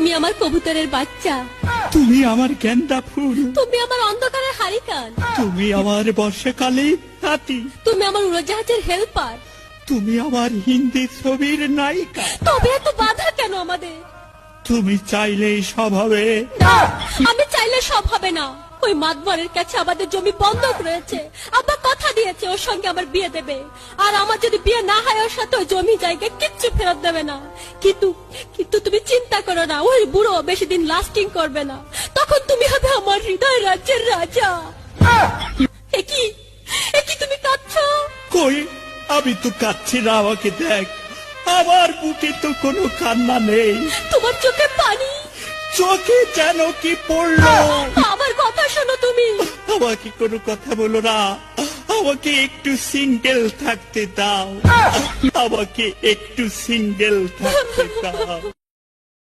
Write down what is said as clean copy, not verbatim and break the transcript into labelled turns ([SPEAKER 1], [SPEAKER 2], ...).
[SPEAKER 1] তুমি আমার কবুতরের বাচ্চা,
[SPEAKER 2] তুমি আমার গেন্দা ফুল,
[SPEAKER 1] তুমি আমার অন্ধকারের হারিকান,
[SPEAKER 2] তুমি আমার বর্ষাকালে হাতি,
[SPEAKER 1] তুমি আমার উড়োজাহাজের হেল্পার।
[SPEAKER 2] তুমি আমার হিন্দি ছবির নায়িকা।
[SPEAKER 1] তবে এত বাধা কেন আমাদের?
[SPEAKER 2] তুমি চাইলেই সব হবে।
[SPEAKER 1] না, আমি চাইলে সব হবে না। ওই মাতবরের কাছে আমাদের জমি বন্ধক রয়েছে। আব্বা কথা দিয়েছে ওর সঙ্গে আমার বিয়ে দেবে, আর আমার যদি বিয়ে না হয় ওর সাথে ওই জমি জায়গা কিচ্ছু ফেরত দেবে না। কিন্তু কিন্তু তুমি চিন্তা করো না, ওই বুড়ো বেশি দিন লাস্টিং করবে না। তখন তুমি হবে আমার হৃদয় রাজ্যের রাজা। একই একই তুমি কাঁদছো?
[SPEAKER 2] কই, আমি তো কাঁদছি না, আমাকে দেখ, আমার বুকে তো কোনো কান্না নেই।
[SPEAKER 1] তোমার চোখে পানি,
[SPEAKER 2] চোখে যেন কি পড়লো।
[SPEAKER 1] আমার কথা শোনো তুমি।
[SPEAKER 2] আমাকে কোনো কথা বলো না, আমাকে একটু সিঙ্গেল থাকতে দাও, আমাকে একটু সিঙ্গেল থাকতে দাও।